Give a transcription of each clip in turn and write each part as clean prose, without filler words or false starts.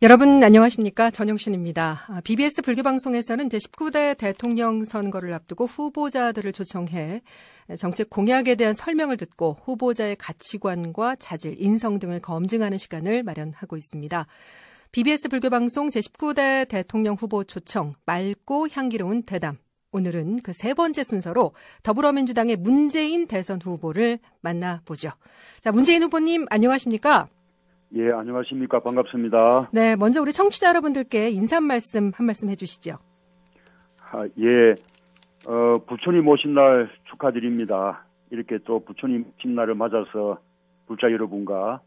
여러분 안녕하십니까? 전영신입니다. BBS 불교방송에서는 제19대 대통령 선거를 앞두고 후보자들을 초청해 정책 공약에 대한 설명을 듣고 후보자의 가치관과 자질, 인성 등을 검증하는 시간을 마련하고 있습니다. BBS 불교방송 제19대 대통령 후보 초청, 맑고 향기로운 대담. 오늘은 그 세 번째 순서로 더불어민주당의 문재인 대선 후보를 만나보죠. 자, 문재인 후보님 안녕하십니까? 예, 안녕하십니까. 반갑습니다. 네, 먼저 우리 청취자 여러분들께 인사 한 말씀 해주시죠. 예, 부처님 오신 날 축하드립니다. 이렇게 또 부처님 오신 날을 맞아서 불자 여러분과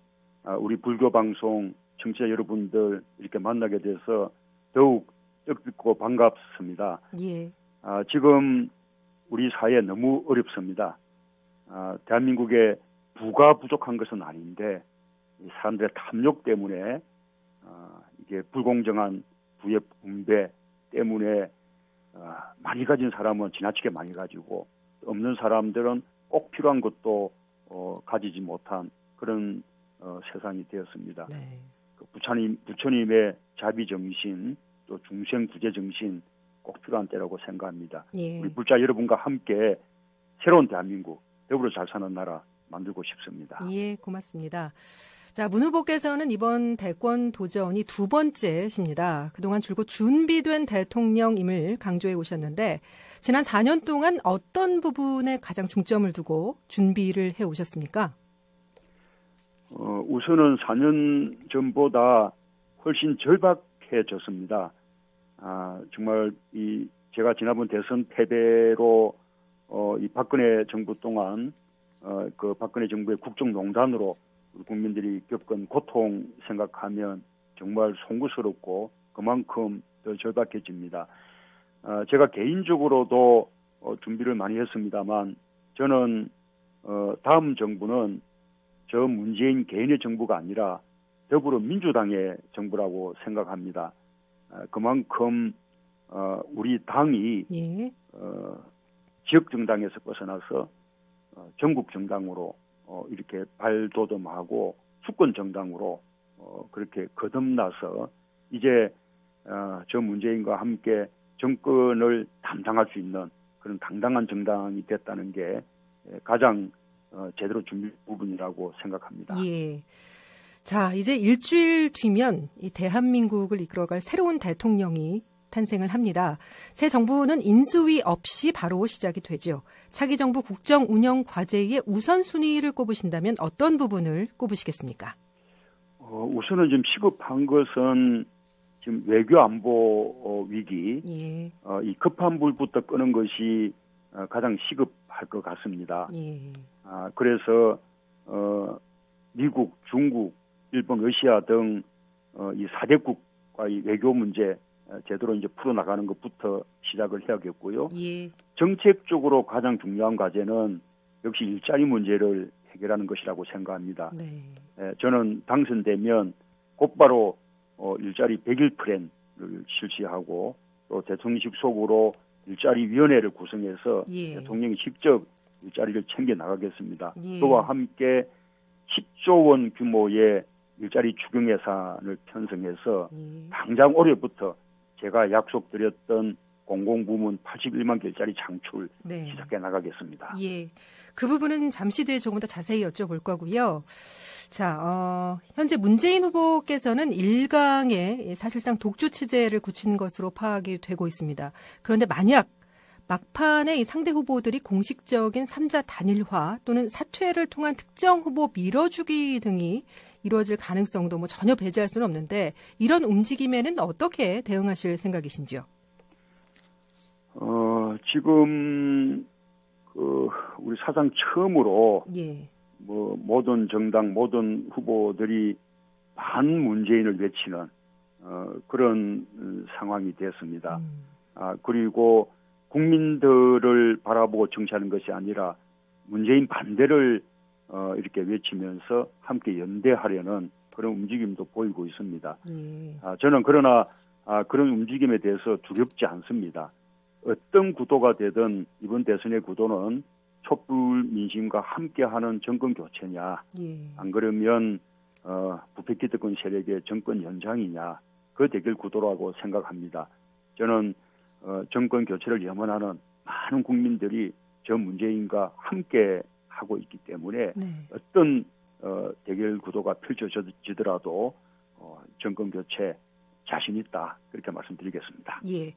우리 불교방송 청취자 여러분들 이렇게 만나게 돼서 더욱 뜻깊고 반갑습니다. 예. 지금 우리 사회 너무 어렵습니다. 대한민국에 부가 부족한 것은 아닌데 사람들의 탐욕 때문에 이게 불공정한 부의 분배 때문에 많이 가진 사람은 지나치게 많이 가지고 없는 사람들은 꼭 필요한 것도 가지지 못한 그런 세상이 되었습니다. 네. 그 부처님의 자비 정신 또 중생 구제 정신 꼭 필요한 때라고 생각합니다. 예. 우리 불자 여러분과 함께 새로운 대한민국 더불어 잘 사는 나라 만들고 싶습니다. 예, 고맙습니다. 자, 문 후보께서는 이번 대권 도전이 두 번째십니다. 그동안 줄곧 준비된 대통령임을 강조해 오셨는데 지난 4년 동안 어떤 부분에 가장 중점을 두고 준비를 해 오셨습니까? 우선은 4년 전보다 훨씬 절박해졌습니다. 정말 제가 지난번 대선 패배로 이 박근혜 정부 동안 그 박근혜 정부의 국정농단으로 우리 국민들이 겪은 고통 생각하면 정말 송구스럽고 그만큼 더 절박해집니다. 제가 개인적으로도 준비를 많이 했습니다만 저는 다음 정부는 저 문재인 개인의 정부가 아니라 더불어민주당의 정부라고 생각합니다. 그만큼 우리 당이 예. 지역 정당에서 벗어나서 전국 정당으로 이렇게 발돋움하고 수권 정당으로 그렇게 거듭나서 이제 저 문재인과 함께 정권을 담당할 수 있는 그런 당당한 정당이 됐다는 게 가장 제대로 준비 부분이라고 생각합니다. 예. 자, 이제 일주일 뒤면 이 대한민국을 이끌어갈 새로운 대통령이 탄생을 합니다. 새 정부는 인수위 없이 바로 시작이 되죠. 차기 정부 국정 운영 과제의 우선순위를 꼽으신다면 어떤 부분을 꼽으시겠습니까? 우선은 지금 시급한 것은 지금 외교 안보 위기, 예. 이 급한 불부터 끄는 것이 가장 시급할 것 같습니다. 예. 그래서 미국, 중국, 일본, 러시아 등 이 4대국과의 외교 문제 제대로 이제 풀어나가는 것부터 시작을 해야겠고요. 예. 정책적으로 가장 중요한 과제는 역시 일자리 문제를 해결하는 것이라고 생각합니다. 네. 저는 당선되면 곧바로 일자리 100일 플랜을 실시하고 또 대통령직 속으로 일자리위원회를 구성해서 예. 대통령이 직접 일자리를 챙겨 나가겠습니다. 예. 그와 함께 10조 원 규모의 일자리 추경 예산을 편성해서 당장 올해부터 제가 약속드렸던 공공부문 81만 개 일자리 창출 네. 시작해 나가겠습니다. 예, 그 부분은 잠시 뒤에 조금 더 자세히 여쭤볼 거고요. 자, 현재 문재인 후보께서는 1강에 사실상 독주 체제를 굳힌 것으로 파악이 되고 있습니다. 그런데 만약 막판에 이 상대 후보들이 공식적인 3자 단일화 또는 사퇴를 통한 특정 후보 밀어주기 등이 이루어질 가능성도 뭐 전혀 배제할 수는 없는데 이런 움직임에는 어떻게 대응하실 생각이신지요? 지금 우리 사상 처음으로 예. 뭐 모든 정당 모든 후보들이 반문재인을 외치는 그런 상황이 됐습니다. 그리고 국민들을 바라보고 정치하는 것이 아니라 문재인 반대를 이렇게 외치면서 함께 연대하려는 그런 움직임도 보이고 있습니다. 저는 그러나 그런 움직임에 대해서 두렵지 않습니다. 어떤 구도가 되든 이번 대선의 구도는 촛불 민심과 함께하는 정권 교체냐, 안 그러면 부패 기득권 세력의 정권 연장이냐, 그 대결 구도라고 생각합니다. 저는 정권 교체를 염원하는 많은 국민들이 저 문재인과 함께 하고 있기 때문에 네. 어떤 대결 구도가 펼쳐지더라도 정권 교체 자신 있다, 그렇게 말씀드리겠습니다. 예.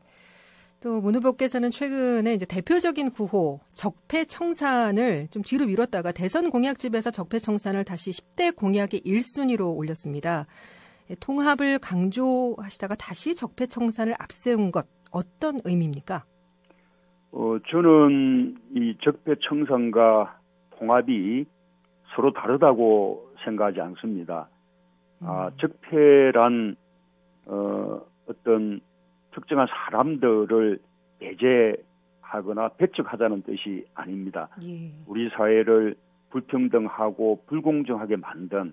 또 문 후보께서는 최근에 이제 대표적인 구호 적폐청산을 좀 뒤로 미뤘다가 대선 공약집에서 적폐청산을 다시 10대 공약의 1순위로 올렸습니다. 통합을 강조하시다가 다시 적폐청산을 앞세운 것, 어떤 의미입니까? 저는 이 적폐청산과 통합이 서로 다르다고 생각하지 않습니다. 적폐란 어떤 특정한 사람들을 배제하거나 배척하자는 뜻이 아닙니다. 예. 우리 사회를 불평등하고 불공정하게 만든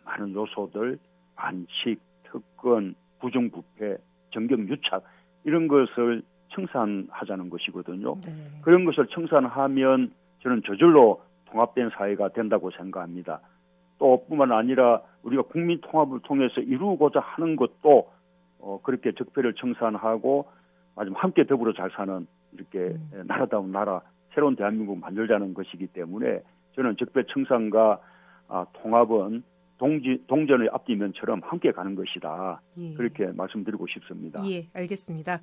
많은 요소들, 반칙, 특권, 부정부패, 정경유착 이런 것을 청산하자는 것이거든요. 네. 그런 것을 청산하면 저는 저절로 통합된 사회가 된다고 생각합니다. 또 뿐만 아니라 우리가 국민 통합을 통해서 이루고자 하는 것도 그렇게 적폐를 청산하고 마지막 함께 더불어 잘 사는 이렇게 나라다운 나라, 새로운 대한민국 만들자는 것이기 때문에 저는 적폐 청산과 통합은 동전의 앞뒤면처럼 함께 가는 것이다. 예. 그렇게 말씀드리고 싶습니다. 예, 알겠습니다.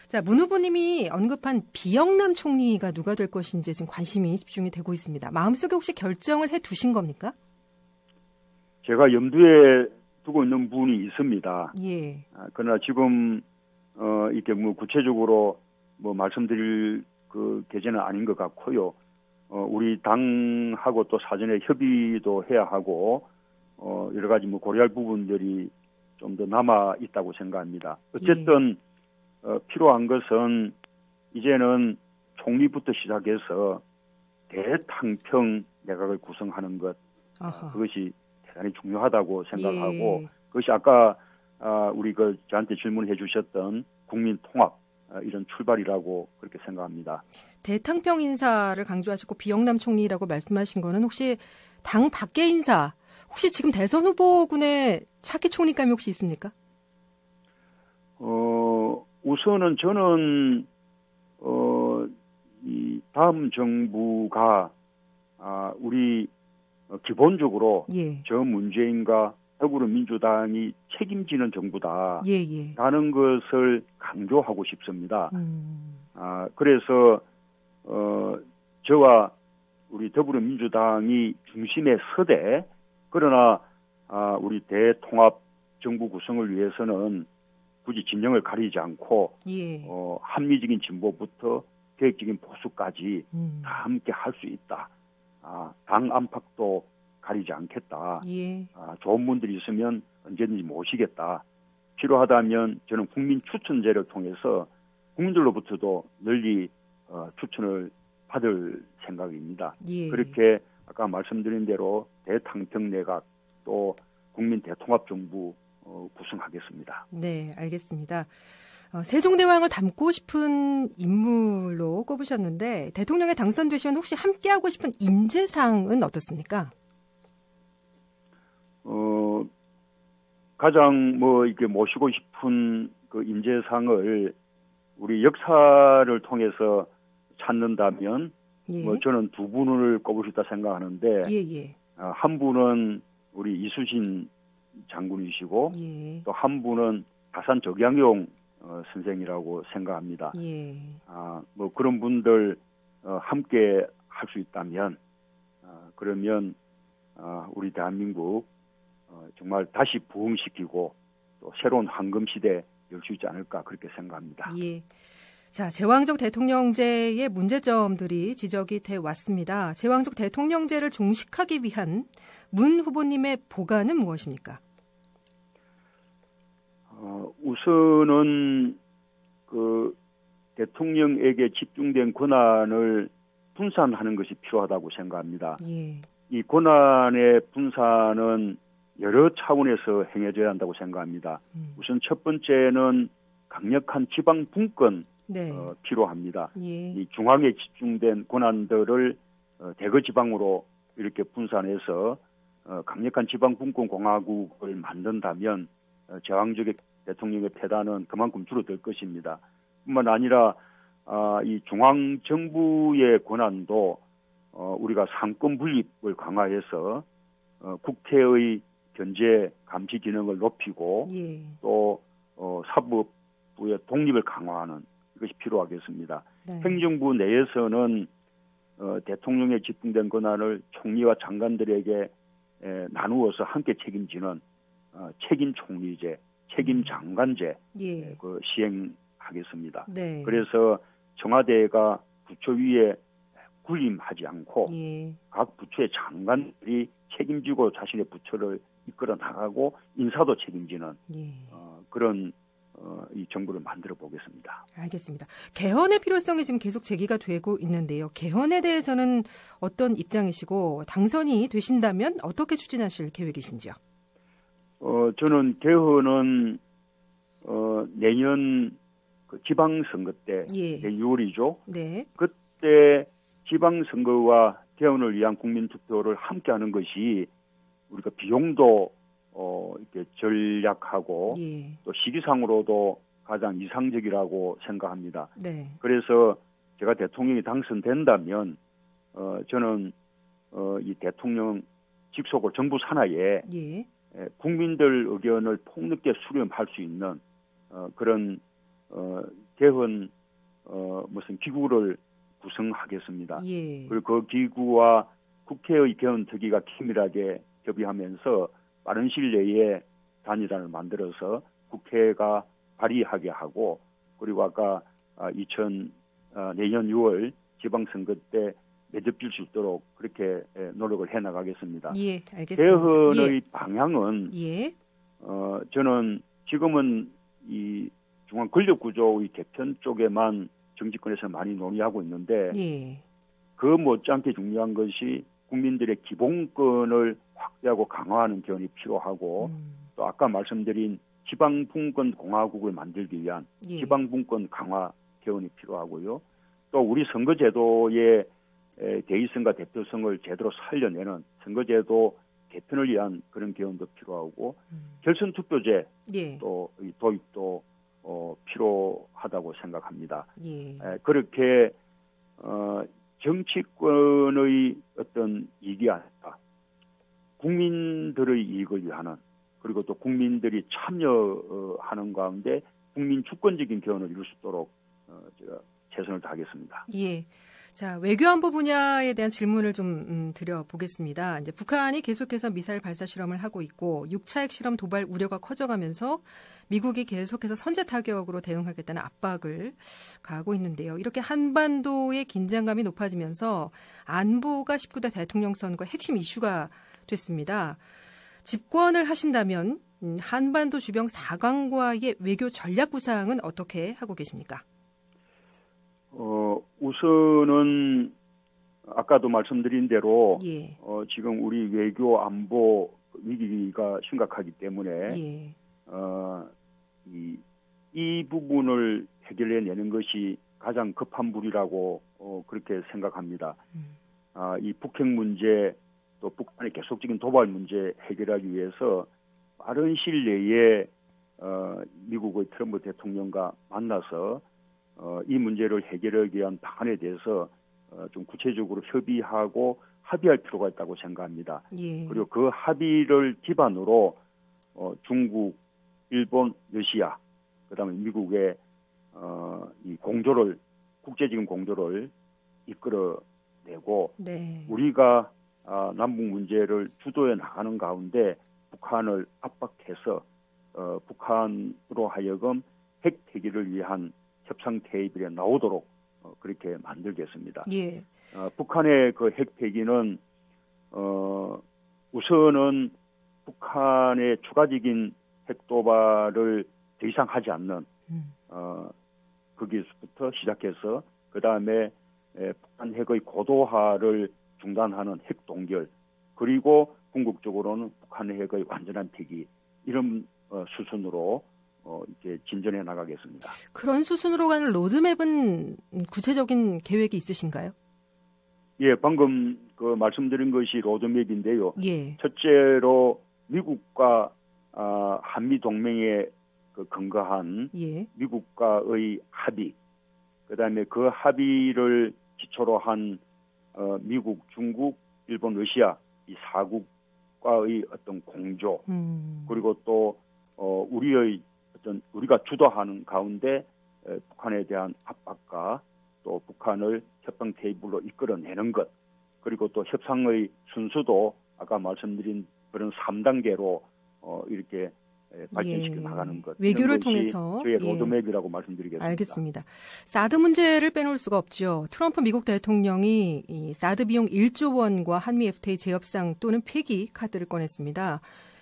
자, 문 후보님이 언급한 비영남 총리가 누가 될 것인지 지금 관심이 집중이 되고 있습니다. 마음속에 혹시 결정을 해 두신 겁니까? 제가 염두에 두고 있는 분이 있습니다. 예. 그러나 지금 이렇게 뭐 구체적으로 뭐 말씀드릴 그 계제는 아닌 것 같고요. 우리 당하고 또 사전에 협의도 해야 하고 여러 가지 뭐 고려할 부분들이 좀 더 남아 있다고 생각합니다. 어쨌든 필요한 것은 이제는 총리부터 시작해서 대탕평 내각을 구성하는 것, 그것이 대단히 중요하다고 생각하고, 예. 그것이 아까 우리 저한테 질문해 주셨던 국민 통합 이런 출발이라고 그렇게 생각합니다. 대탕평 인사를 강조하시고 비영남 총리라고 말씀하신 거는 혹시 당 밖의 인사, 혹시 지금 대선 후보군의 차기 총리감이 혹시 있습니까? 우선은 저는 이 다음 정부가 우리 기본적으로 예. 저 문재인과 더불어민주당이 책임지는 정부다라는 예. 것을 강조하고 싶습니다. 그래서 저와 우리 더불어민주당이 중심에 서되, 그러나 우리 대통합 정부 구성을 위해서는 굳이 진영을 가리지 않고 예. 합리적인 진보부터 계획적인 보수까지 다 함께 할 수 있다. 당 안팎도 가리지 않겠다. 예. 좋은 분들이 있으면 언제든지 모시겠다. 필요하다면 저는 국민 추천제를 통해서 국민들로부터도 널리 추천을 받을 생각입니다. 예. 그렇게 아까 말씀드린 대로 대탕평 내각 또 국민 대통합 정부 구성하겠습니다. 네, 알겠습니다. 세종대왕을 닮고 싶은 인물로 꼽으셨는데 대통령에 당선되시면 혹시 함께하고 싶은 인재상은 어떻습니까? 가장 이렇게 모시고 싶은 그 인재상을 우리 역사를 통해서 찾는다면 예. 저는 두 분을 꼽을 수 있다 생각하는데 예. 한 분은 우리 이수신 장군이시고 예. 또 한 분은 다산 적양용 선생이라고 생각합니다. 예. 그런 분들 함께 할 수 있다면 그러면 우리 대한민국 정말 다시 부흥시키고 또 새로운 황금 시대 열 수 있지 않을까 그렇게 생각합니다. 예. 자, 제왕적 대통령제의 문제점들이 지적이 돼 왔습니다. 제왕적 대통령제를 종식하기 위한 문 후보님의 보관은 무엇입니까? 우선은 그 대통령에게 집중된 권한을 분산하는 것이 필요하다고 생각합니다. 예. 이 권한의 분산은 여러 차원에서 행해져야 한다고 생각합니다. 우선 첫 번째는 강력한 지방 분권 네. 필요합니다. 예. 이 중앙에 집중된 권한들을 대거 지방으로 이렇게 분산해서 강력한 지방분권공화국을 만든다면 제왕적인 대통령의 패단은 그만큼 줄어들 것입니다. 뿐만 아니라 이 중앙정부의 권한도 우리가 상권 분립을 강화해서 국회의 견제 감시 기능을 높이고 예. 또 사법부의 독립을 강화하는 이것이 필요하겠습니다. 네. 행정부 내에서는 대통령의 집중된 권한을 총리와 장관들에게 나누어서 함께 책임지는 책임 총리제, 책임 장관제 예. 시행하겠습니다. 네. 그래서 청와대가 부처 위에 군림하지 않고 예. 각 부처의 장관들이 책임지고 자신의 부처를 이끌어 나가고 인사도 책임지는 예. 그런 이 정부를 만들어 보겠습니다. 알겠습니다. 개헌의 필요성이 지금 계속 제기가 되고 있는데요. 개헌에 대해서는 어떤 입장이시고 당선이 되신다면 어떻게 추진하실 계획이신지요? 저는 개헌은 내년 지방선거 때 예. 6월이죠. 네. 그때 지방선거와 개헌을 위한 국민투표를 함께하는 것이 우리가 비용도 이렇게 절약하고 예. 또 시기상으로도 가장 이상적이라고 생각합니다. 네. 그래서 제가 대통령이 당선된다면 저는 이 대통령 직속을 정부 산하에 예. 국민들 의견을 폭넓게 수렴할 수 있는 그런 개헌 무슨 기구를 구성하겠습니다. 예. 그리고 그 기구와 국회의 개헌 특위가 긴밀하게 협의하면서 빠른 시일 내에 단일안을 만들어서 국회가 발의하게 하고 그리고 아까 내년 6월 지방선거 때 매듭질 수 있도록 그렇게 노력을 해나가겠습니다. 예, 알겠습니다. 개헌의 예. 방향은 예. 저는 지금은 이 중앙 권력 구조의 개편 쪽에만 정치권에서 많이 논의하고 있는데 예. 그 못지않게 중요한 것이 국민들의 기본권을 확대하고 강화하는 개헌이 필요하고 또 아까 말씀드린 지방분권 공화국을 만들기 위한 예. 지방분권 강화 개헌이 필요하고요. 또 우리 선거제도의 대의성과 대표성을 제대로 살려내는 선거제도 개편을 위한 그런 개헌도 필요하고 결선투표제 예. 또 도입도 필요하다고 생각합니다. 예. 그렇게 정치권의 어떤 이익이 아니라 국민들의 이익을 위하는 그리고 또 국민들이 참여하는 가운데 국민 주권적인 개헌을 이룰 수 있도록 제가 최선을 다하겠습니다. 예. 자, 외교안보 분야에 대한 질문을 좀 드려보겠습니다. 이제 북한이 계속해서 미사일 발사 실험을 하고 있고 6차 핵실험 도발 우려가 커져가면서 미국이 계속해서 선제 타격으로 대응하겠다는 압박을 가하고 있는데요. 이렇게 한반도의 긴장감이 높아지면서 안보가 19대 대통령 선거 핵심 이슈가 됐습니다. 집권을 하신다면 한반도 주변 4강과의 외교 전략 구상은 어떻게 하고 계십니까? 우선은 아까도 말씀드린 대로 예. 지금 우리 외교 안보 위기가 심각하기 때문에 예. 이 부분을 해결해내는 것이 가장 급한 불이라고 그렇게 생각합니다. 이 북핵 문제 또 북한의 계속적인 도발 문제 해결하기 위해서 빠른 시일 내에 미국의 트럼프 대통령과 만나서 이 문제를 해결하기 위한 방안에 대해서 좀 구체적으로 협의하고 합의할 필요가 있다고 생각합니다. 예. 그리고 그 합의를 기반으로 중국, 일본, 러시아, 그다음에 미국의 이 공조를 국제적인 공조를 이끌어내고 네. 우리가 남북 문제를 주도해 나가는 가운데 북한을 압박해서 북한으로 하여금 핵 폐기를 위한 협상 테이블에 나오도록 그렇게 만들겠습니다. 예. 북한의 그 핵 폐기는 우선은 북한의 추가적인 핵 도발을 더 이상 하지 않는 거기서부터 시작해서 그 다음에 북한 핵의 고도화를 중단하는 핵 동결 그리고 궁극적으로는 북한 핵의 완전한 폐기 이런 수순으로 이제 진전해 나가겠습니다. 그런 수순으로 가는 로드맵은 구체적인 계획이 있으신가요? 예, 방금 그 말씀드린 것이 로드맵인데요. 예. 첫째로 미국과 한미 동맹에 그 근거한 예. 미국과의 합의, 그다음에 그 합의를 기초로 한 미국, 중국, 일본, 러시아 이 4국과의 어떤 공조, 그리고 또 우리의 어떤 우리가 주도하는 가운데 북한에 대한 압박과 또 북한을 협상 테이블로 이끌어내는 것, 그리고 또 협상의 순수도 아까 말씀드린 그런 3단계로 이렇게 발전시켜 나가는 것. 외교를 통해서 저의 로드맵이라고 말씀드리겠습니다. 알겠습니다. 사드 문제를 빼놓을 수가 없죠. 트럼프 미국 대통령이 이 사드 비용 1조 원과 한미 FTA 재협상 또는 폐기 카드를 꺼냈습니다.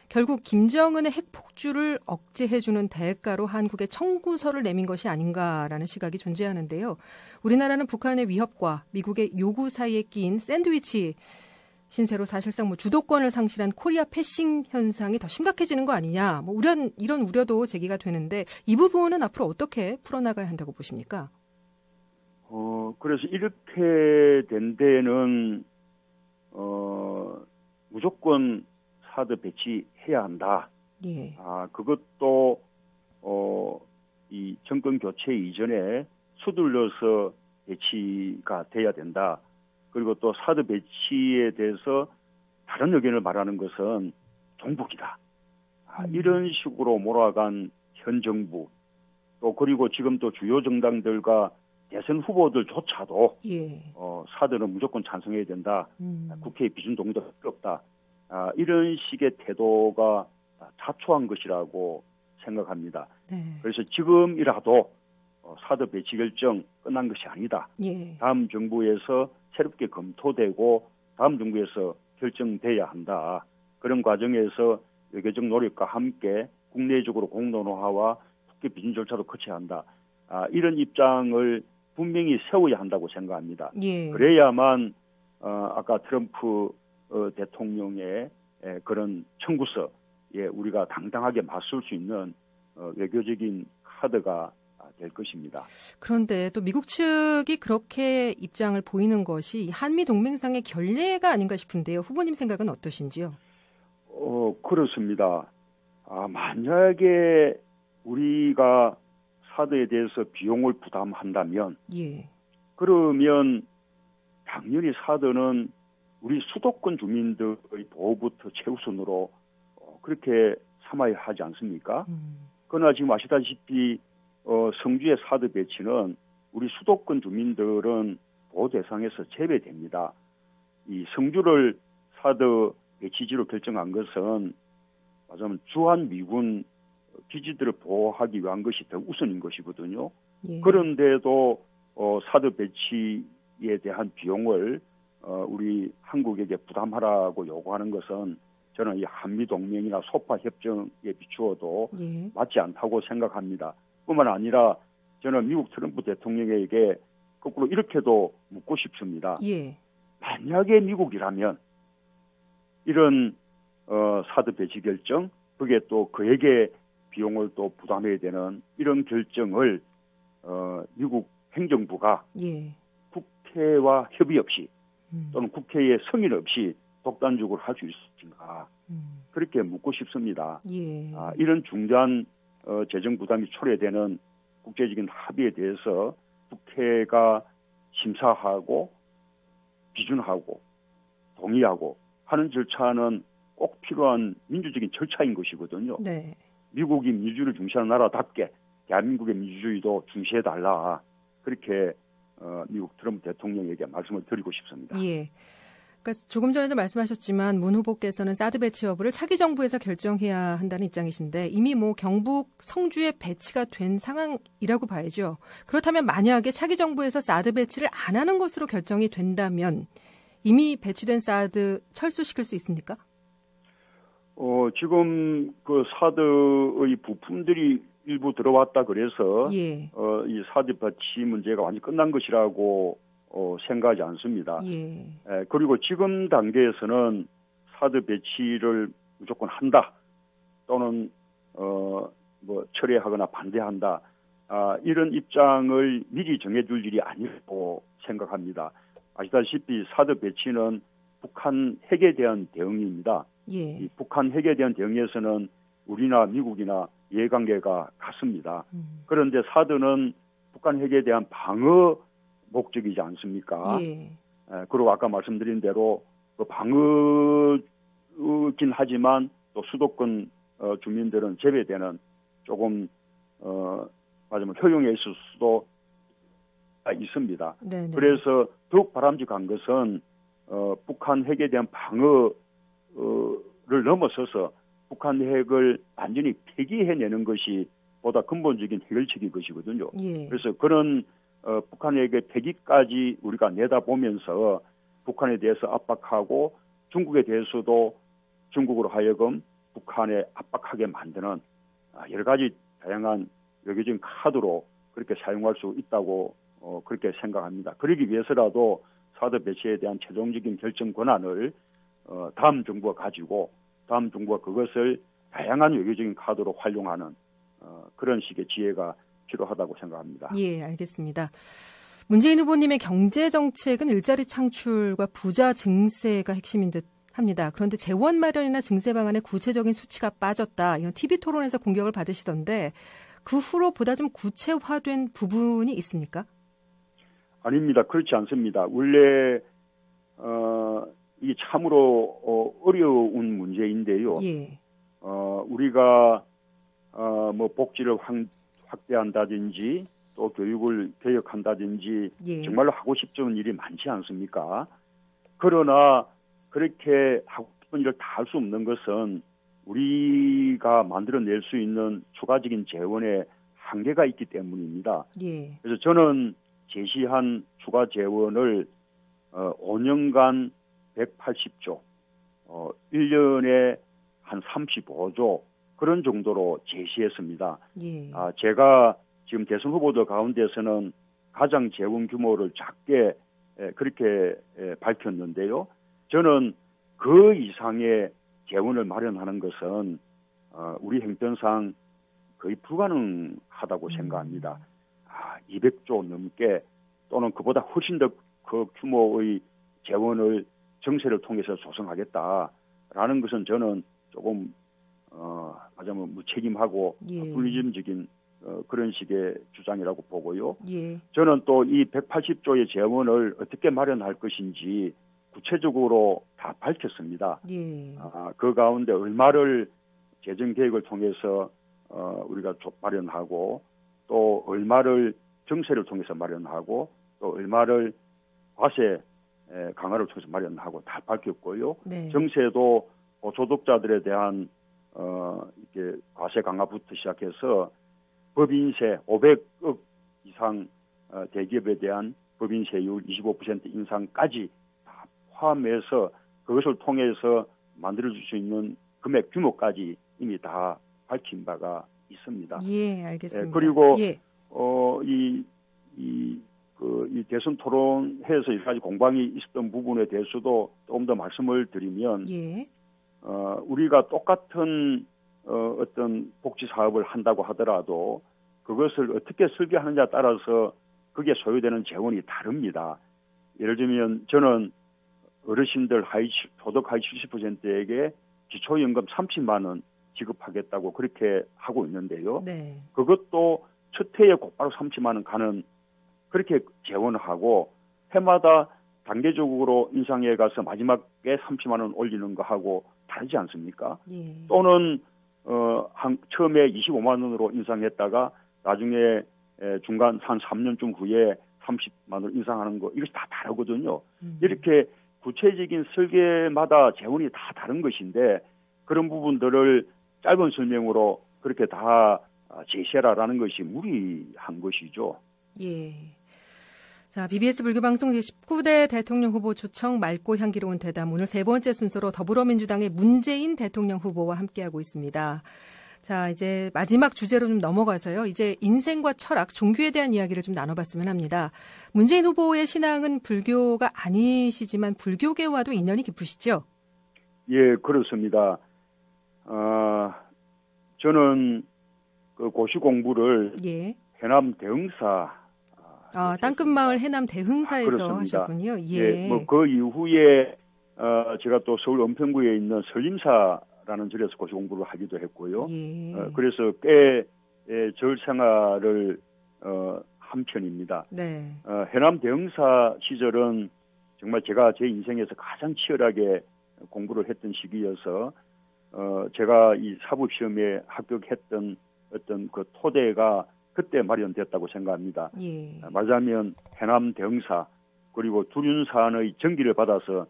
결국 김정은의 핵 폭주를 억제해주는 대가로 한국에 청구서를 내민 것이 아닌가라는 시각이 존재하는데요. 우리나라는 북한의 위협과 미국의 요구 사이에 끼인 샌드위치 신세로 사실상 주도권을 상실한 코리아 패싱 현상이 더 심각해지는 거 아니냐, 이런 우려도 제기가 되는데 이 부분은 앞으로 어떻게 풀어나가야 한다고 보십니까? 그래서 이렇게 된 데는 무조건 사드 배치해야 한다. 예. 그것도 이 정권 교체 이전에 서둘러서 배치가 돼야 된다. 그리고 또 사드 배치에 대해서 다른 의견을 말하는 것은 종북이다. 이런 식으로 몰아간 현 정부, 또 그리고 지금 또 주요 정당들과 대선 후보들조차도 예. 사드는 무조건 찬성해야 된다. 국회의 비준 동의도 필요 없다. 이런 식의 태도가 자초한 것이라고 생각합니다. 네. 그래서 지금이라도 사드 배치 결정 끝난 것이 아니다. 예. 다음 정부에서 새롭게 검토되고 다음 정부에서 결정돼야 한다. 그런 과정에서 외교적 노력과 함께 국내적으로 공론화와 국회 비준 절차도 거쳐야 한다. 이런 입장을 분명히 세워야 한다고 생각합니다. 예. 그래야만 아까 트럼프 대통령의 그런 청구서에 우리가 당당하게 맞설 수 있는 외교적인 카드가 될 것입니다. 그런데 또 미국 측이 그렇게 입장을 보이는 것이 한미 동맹상의 결례가 아닌가 싶은데요. 후보님 생각은 어떠신지요? 그렇습니다. 만약에 우리가 사드에 대해서 비용을 부담한다면, 예. 그러면 당연히 사드는 우리 수도권 주민들의 보호부터 최우선으로 그렇게 삼아야 하지 않습니까? 그러나 지금 아시다시피 성주의 사드 배치는 우리 수도권 주민들은 보호 대상에서 제외됩니다. 이 성주를 사드 배치지로 결정한 것은 말하자면 주한 미군 기지들을 보호하기 위한 것이 더 우선인 것이거든요. 예. 그런데도 사드 배치에 대한 비용을 우리 한국에게 부담하라고 요구하는 것은 저는 이 한미 동맹이나 소파 협정에 비추어도 예. 맞지 않다고 생각합니다. 뿐만 아니라 저는 미국 트럼프 대통령에게 거꾸로 이렇게도 묻고 싶습니다. 예. 만약에 미국이라면 이런 사드 배치 결정, 그게 또 그에게 비용을 또 부담해야 되는 이런 결정을 미국 행정부가 예. 국회와 협의 없이 또는 국회의 승인 없이 독단적으로 할 수 있을까? 그렇게 묻고 싶습니다. 예. 이런 중대한 재정 부담이 초래되는 국제적인 합의에 대해서 국회가 심사하고 비준하고 동의하고 하는 절차는 꼭 필요한 민주적인 절차인 것이거든요. 네. 미국이 민주주의를 중시하는 나라답게 대한민국의 민주주의도 중시해달라. 그렇게 미국 트럼프 대통령에게 말씀을 드리고 싶습니다. 예. 그러니까 조금 전에도 말씀하셨지만 문 후보께서는 사드 배치 여부를 차기 정부에서 결정해야 한다는 입장이신데 이미 경북 성주에 배치가 된 상황이라고 봐야죠. 그렇다면 만약에 차기 정부에서 사드 배치를 안 하는 것으로 결정이 된다면 이미 배치된 사드 철수시킬 수 있습니까? 지금 그 사드의 부품들이 일부 들어왔다 그래서 예. 이 사드 배치 문제가 완전히 끝난 것이라고 생각하지 않습니다. 예. 그리고 지금 단계에서는 사드 배치를 무조건 한다 또는 철회하거나 반대한다 이런 입장을 미리 정해둘 일이 아니라고 생각합니다. 아시다시피 사드 배치는 북한 핵에 대한 대응입니다. 예. 이 북한 핵에 대한 대응에서는 우리나 미국이나 이해관계가 같습니다. 그런데 사드는 북한 핵에 대한 방어 목적이지 않습니까? 예. 그리고 아까 말씀드린 대로 그 방어긴 하지만 또 수도권 주민들은 제외되는 조금 맞으면 효용에 있을 수도 있습니다. 네네. 그래서 더욱 바람직한 것은 북한 핵에 대한 방어를 넘어서서 북한 핵을 완전히 폐기해내는 것이 보다 근본적인 해결책인 것이거든요. 예. 그래서 그런 북한 핵의 폐기까지 우리가 내다보면서 북한에 대해서 압박하고 중국에 대해서도 중국으로 하여금 북한에 압박하게 만드는 여러 가지 다양한 외교적인 카드로 그렇게 사용할 수 있다고 그렇게 생각합니다. 그러기 위해서라도 사드 배치에 대한 최종적인 결정 권한을 다음 정부가 가지고 다음 정부가 그것을 다양한 외교적인 카드로 활용하는 그런 식의 지혜가 필요하다고 생각합니다. 예, 알겠습니다. 문재인 후보님의 경제 정책은 일자리 창출과 부자 증세가 핵심인 듯 합니다. 그런데 재원 마련이나 증세 방안에 구체적인 수치가 빠졌다. 이런 TV 토론에서 공격을 받으시던데 그 후로 보다 좀 구체화된 부분이 있습니까? 아닙니다. 그렇지 않습니다. 원래 이게 참으로 어려운 문제인데요. 예. 우리가 뭐 복지를 확대한다든지 또 교육을 개혁한다든지 예. 정말로 하고 싶은 일이 많지 않습니까? 그러나 그렇게 하고 싶은 일을 다 할 수 없는 것은 우리가 만들어낼 수 있는 추가적인 재원의 한계가 있기 때문입니다. 예. 그래서 저는 제시한 추가 재원을 5년간 180조, 1년에 한 35조 그런 정도로 제시했습니다. 예. 제가 지금 대선 후보들 가운데서는 가장 재원 규모를 작게 그렇게 밝혔는데요. 저는 그 이상의 재원을 마련하는 것은 우리 형편상 거의 불가능하다고 생각합니다. 200조 넘게 또는 그보다 훨씬 더 그 규모의 재원을 정세를 통해서 조성하겠다라는 것은 저는 조금 하자면 무책임하고 예. 불리즘적인 그런 식의 주장이라고 보고요. 예. 저는 또 이 180조의 재원을 어떻게 마련할 것인지 구체적으로 다 밝혔습니다. 예. 그 가운데 얼마를 재정 계획을 통해서 우리가 마련하고 또 얼마를 정세를 통해서 마련하고 또 얼마를 과세 강화를 통해서 마련하고 다 밝혔고요. 네. 정세도 소득자들에 대한 이렇게 과세 강화부터 시작해서 법인세 500억 이상 대기업에 대한 법인세율 25% 인상까지 다 포함해서 그것을 통해서 만들어줄 수 있는 금액 규모까지 이미 다 밝힌 바가 있습니다. 예, 알겠습니다. 그리고 예. 이 대선 토론회에서 여러 가지 공방이 있었던 부분에 대해서도 조금 더 말씀을 드리면, 예. 우리가 똑같은 어떤 복지 사업을 한다고 하더라도 그것을 어떻게 설계하느냐에 따라서 그게 소요되는 재원이 다릅니다. 예를 들면 저는 어르신들 소득 하위 70%에게 기초연금 30만 원 지급하겠다고 그렇게 하고 있는데요. 네. 그것도 첫 해에 곧바로 30만 원 가는 그렇게 재원하고 해마다 단계적으로 인상해 가서 마지막에 30만 원 올리는 거 하고 다르지 않습니까? 예. 또는 처음에 25만 원으로 인상했다가 나중에 중간 한 3년쯤 후에 30만 원 인상하는 거 이것이 다 다르거든요. 이렇게 구체적인 설계마다 재원이 다 다른 것인데 그런 부분들을 짧은 설명으로 그렇게 다 제시해라라는 것이 무리한 것이죠. 예. 자, BBS 불교방송 제19대 대통령 후보 초청 맑고 향기로운 대담. 오늘 세 번째 순서로 더불어민주당의 문재인 대통령 후보와 함께하고 있습니다. 자, 이제 마지막 주제로 좀 넘어가서요. 이제 인생과 철학, 종교에 대한 이야기를 좀 나눠봤으면 합니다. 문재인 후보의 신앙은 불교가 아니시지만 불교계와도 인연이 깊으시죠? 예, 그렇습니다. 저는 그 고시 공부를 예. 해남 대흥사 땅끝마을 해남 대흥사에서 그렇습니다. 하셨군요. 예. 뭐 그 이후에 제가 또 서울 은평구에 있는 설림사라는 절에서 고시 공부를 하기도 했고요. 예. 그래서 꽤 절 생활을 한 편입니다. 네. 해남 대흥사 시절은 정말 제가 제 인생에서 가장 치열하게 공부를 했던 시기여서 제가 이 사법시험에 합격했던 어떤 그 토대가 그때 마련됐다고 생각합니다. 예. 말하자면 해남 대흥사 그리고 두륜산의 전기를 받아서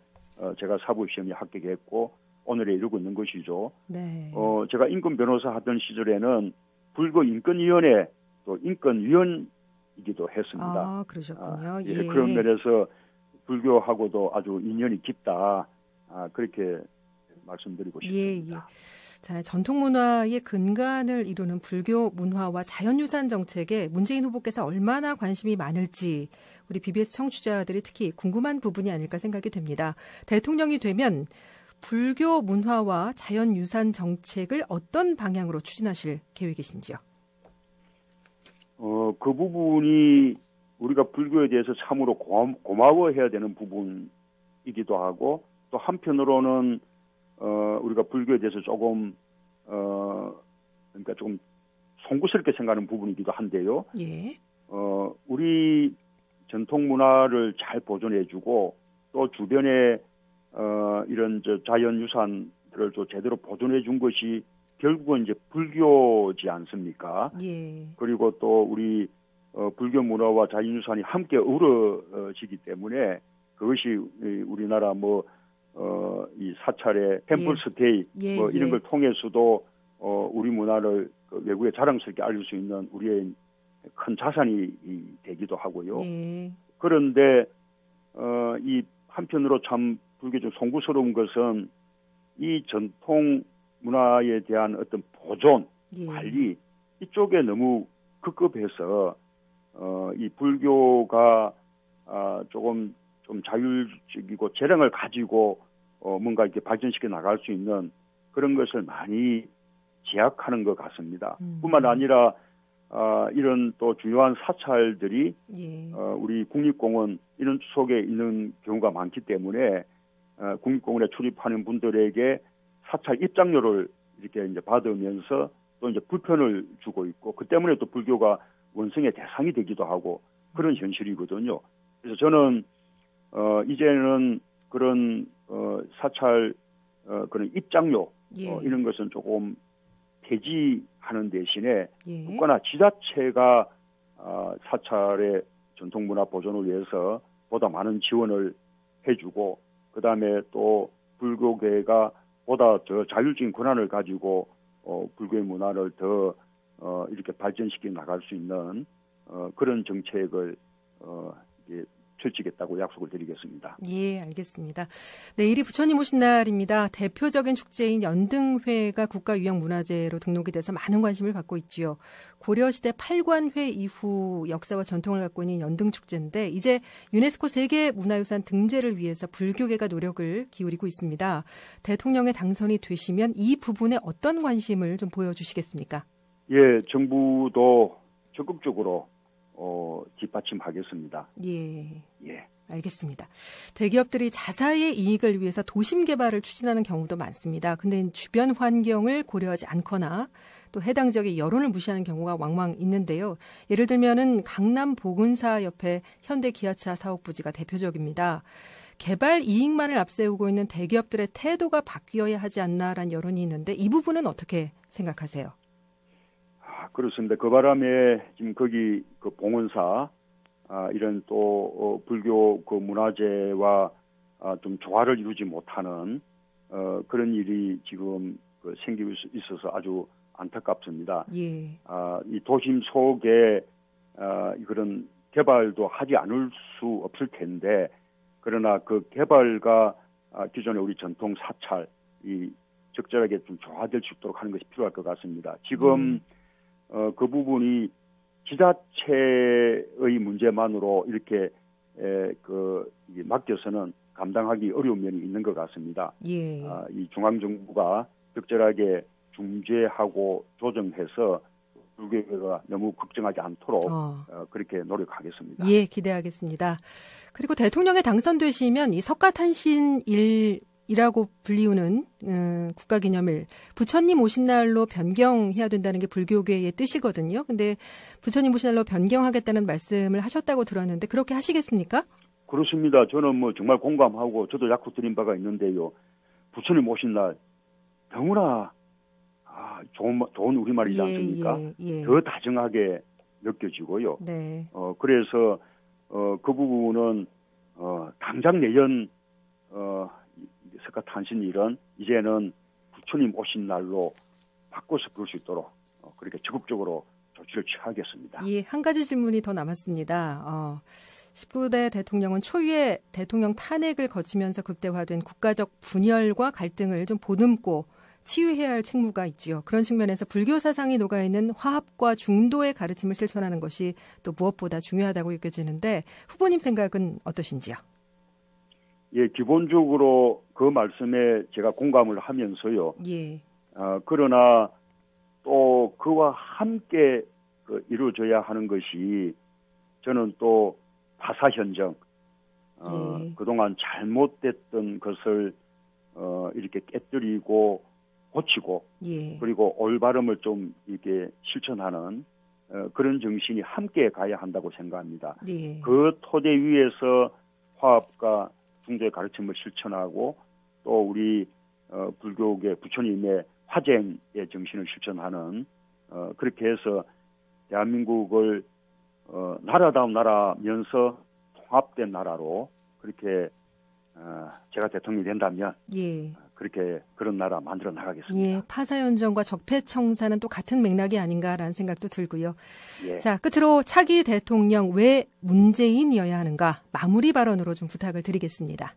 제가 사법시험에 합격했고 오늘에 이르고 있는 것이죠. 네. 제가 인권 변호사 하던 시절에는 불교 인권위원회 또 인권위원이기도 했습니다. 그러셨군요. 예. 그런 면에서 불교하고도 아주 인연이 깊다. 그렇게 말씀드리고 싶습니다. 예. 자, 전통문화의 근간을 이루는 불교 문화와 자연유산 정책에 문재인 후보께서 얼마나 관심이 많을지 우리 BBS 청취자들이 특히 궁금한 부분이 아닐까 생각이 됩니다. 대통령이 되면 불교 문화와 자연유산 정책을 어떤 방향으로 추진하실 계획이신지요? 그 부분이 우리가 불교에 대해서 참으로 고마워해야 되는 부분이기도 하고 또 한편으로는 우리가 불교에 대해서 조금 그러니까 조금 송구스럽게 생각하는 부분이기도 한데요. 예. 우리 전통 문화를 잘 보존해주고 또 주변에 이런 자연유산들을 또 제대로 보존해준 것이 결국은 이제 불교지 않습니까? 예. 그리고 또 우리 불교 문화와 자연유산이 함께 어우러지기 때문에 그것이 우리나라 이 사찰의 템플 스테이 이런 걸 통해서도 우리 문화를 외국에 자랑스럽게 알릴 수 있는 우리의 큰 자산이 되기도 하고요. 예. 그런데 이 한편으로 참 불교 좀 송구스러운 것은 이 전통 문화에 대한 어떤 보존, 관리 이쪽에 너무 급급해서 이 불교가 조금 좀 자율적이고 재량을 가지고 뭔가 이렇게 발전시켜 나갈 수 있는 그런 것을 많이 제약하는 것 같습니다. 뿐만 아니라 이런 또 중요한 사찰들이 우리 국립공원 이런 속에 있는 경우가 많기 때문에 국립공원에 출입하는 분들에게 사찰 입장료를 이렇게 이제 받으면서 또 이제 불편을 주고 있고 그 때문에 또 불교가 원성의 대상이 되기도 하고 그런 현실이거든요. 그래서 저는 이제는 그런 사찰 그런 입장료 이런 것은 조금 폐지하는 대신에 국가나 지자체가 사찰의 전통문화 보존을 위해서 보다 많은 지원을 해주고 그 다음에 또 불교계가 보다 더 자율적인 권한을 가지고 불교의 문화를 더 이렇게 발전시켜 나갈 수 있는 그런 정책을 펼치겠다고 약속을 드리겠습니다. 예, 알겠습니다. 내일이 부처님 오신 날입니다. 대표적인 축제인 연등회가 국가유형문화재로 등록이 돼서 많은 관심을 받고 있지요. 고려시대 팔관회 이후 역사와 전통을 갖고 있는 연등축제인데 이제 유네스코 세계문화유산 등재를 위해서 불교계가 노력을 기울이고 있습니다. 대통령의 당선이 되시면 이 부분에 어떤 관심을 좀 보여주시겠습니까? 예, 정부도 적극적으로 뒷받침하겠습니다. 예. 알겠습니다. 대기업들이 자사의 이익을 위해서 도심 개발을 추진하는 경우도 많습니다. 근데 주변 환경을 고려하지 않거나 또 해당 지역의 여론을 무시하는 경우가 왕왕 있는데요. 예를 들면은 강남 보건사 옆에 현대 기아차 사업 부지가 대표적입니다. 개발 이익만을 앞세우고 있는 대기업들의 태도가 바뀌어야 하지 않나라는 여론이 있는데 이 부분은 어떻게 생각하세요? 그렇습니다. 그 바람에 지금 거기 그 봉원사 이런 또 불교 그 문화재와 좀 조화를 이루지 못하는 그런 일이 지금 생기고 있어서 아주 안타깝습니다. 예. 이 도심 속에 그런 개발도 하지 않을 수 없을 텐데 그러나 그 개발과 기존의 우리 전통 사찰 이 적절하게 좀 조화될 수 있도록 하는 것이 필요할 것 같습니다. 지금 그 부분이 지자체의 문제만으로 이렇게 맡겨서는 감당하기 어려운 면이 있는 것 같습니다. 예. 이 중앙정부가 적절하게 중재하고 조정해서 불교계가 너무 걱정하지 않도록 그렇게 노력하겠습니다. 예, 기대하겠습니다. 그리고 대통령에 당선되시면 이 석가탄신일이라고 불리우는 국가기념일 부처님 오신 날로 변경해야 된다는 게 불교계의 뜻이거든요. 근데 부처님 오신 날로 변경하겠다는 말씀을 하셨다고 들었는데 그렇게 하시겠습니까? 그렇습니다. 저는 뭐 정말 공감하고 저도 약속 드린 바가 있는데요. 부처님 오신 날 너무나 좋은 우리말이지 않습니까? 더 다정하게 느껴지고요. 네. 그래서 그 부분은 당장 내년 석가탄신일은 이제는 부처님 오신 날로 바꿔서 그럴 수 있도록 그렇게 적극적으로 조치를 취하겠습니다. 예, 한 가지 질문이 더 남았습니다. 19대 대통령은 초유의 대통령 탄핵을 거치면서 극대화된 국가적 분열과 갈등을 좀 보듬고 치유해야 할 책무가 있지요. 그런 측면에서 불교 사상이 녹아있는 화합과 중도의 가르침을 실천하는 것이 또 무엇보다 중요하다고 여겨지는데 후보님 생각은 어떠신지요? 예, 기본적으로 그 말씀에 제가 공감을 하면서요. 예. 그러나 또 그와 함께 이루어져야 하는 것이 저는 또 파사현정, 그동안 잘못됐던 것을 이렇게 깨뜨리고 고치고 그리고 올바름을 좀 이렇게 실천하는 그런 정신이 함께 가야 한다고 생각합니다. 그 토대 위에서 화합과 중도의 가르침을 실천하고 또 우리 불교계 부처님의 화쟁의 정신을 실천하는 그렇게 해서 대한민국을 나라다운 나라면서 통합된 나라로 그렇게 제가 대통령이 된다면 그렇게 그런 나라 만들어 나가겠습니다. 예, 파사연정과 적폐청산은 또 같은 맥락이 아닌가라는 생각도 들고요. 예. 자, 끝으로 차기 대통령 왜 문재인이어야 하는가 마무리 발언으로 좀 부탁을 드리겠습니다.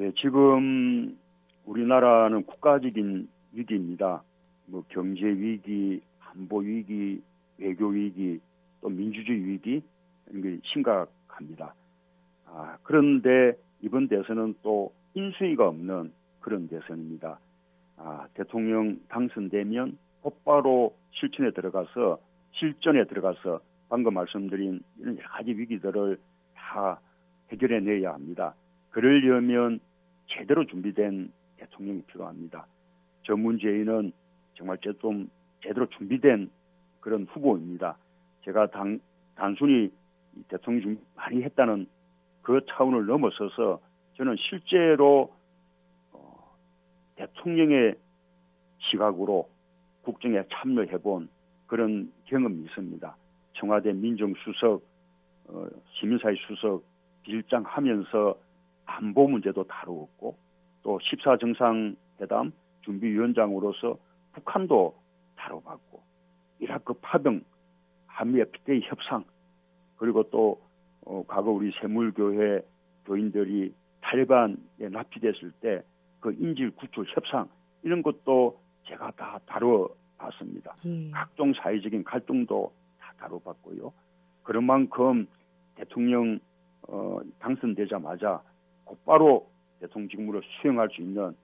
예, 지금 우리나라는 국가적인 위기입니다. 뭐 경제 위기, 안보 위기, 외교 위기, 또 민주주의 위기 이런 게 심각합니다. 그런데 이번 대선은 또 인수위가 없는 그런 대선입니다. 대통령 당선되면 곧바로 실전에 들어가서 방금 말씀드린 이런 여러 가지 위기들을 다 해결해내야 합니다. 그러려면 제대로 준비된 대통령이 필요합니다. 저 문재인은 정말 좀 제대로 준비된 그런 후보입니다. 제가 단순히 대통령 준비 많이 했다는 그 차원을 넘어서서 저는 실제로 대통령의 시각으로 국정에 참여해본 그런 경험이 있습니다. 청와대 민정수석, 시민사회 수석 빌장 하면서 안보 문제도 다루었고 또 14정상회담 준비위원장으로서 북한도 다뤄봤고 이라크 파병, 한미 FTA 협상 그리고 또 과거 우리 새물교회 교인들이 탈레반에 납치됐을 때 그 인질 구출 협상 이런 것도 제가 다 다뤄봤습니다. 각종 사회적인 갈등도 다 다뤄봤고요. 그런 만큼 대통령 당선되자마자 곧바로 대통령 직무를 수행할 수 있는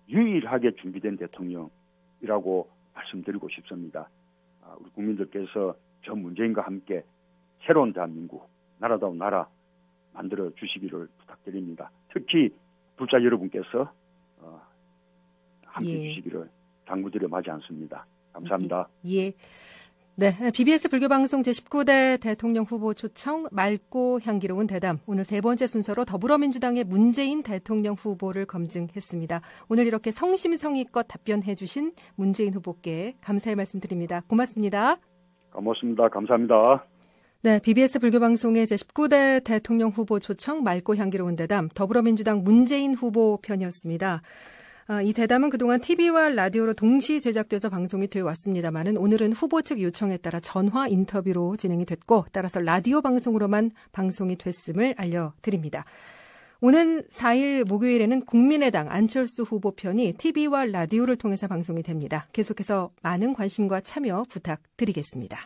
유일하게 준비된 대통령이라고 말씀드리고 싶습니다. 우리 국민들께서 저 문재인과 함께 새로운 대한민국, 나라다운 나라 만들어 주시기를 부탁드립니다. 특히 불자 여러분께서 함께해 주시기를 당부드려 마지 않습니다. 감사합니다. 예. 네, BBS 불교방송 제19대 대통령 후보 초청 맑고 향기로운 대담. 오늘 세 번째 순서로 더불어민주당의 문재인 대통령 후보를 검증했습니다. 오늘 이렇게 성심성의껏 답변해 주신 문재인 후보께 감사의 말씀드립니다. 고맙습니다. 고맙습니다. 감사합니다. 네, BBS 불교방송의 제19대 대통령 후보 초청 맑고 향기로운 대담, 더불어민주당 문재인 후보 편이었습니다. 이 대담은 그동안 TV와 라디오로 동시 제작돼서 방송이 되어 왔습니다만은 오늘은 후보 측 요청에 따라 전화 인터뷰로 진행이 됐고 따라서 라디오 방송으로만 방송이 됐음을 알려드립니다. 오는 4일 목요일에는 국민의당 안철수 후보 편이 TV와 라디오를 통해서 방송이 됩니다. 계속해서 많은 관심과 참여 부탁드리겠습니다.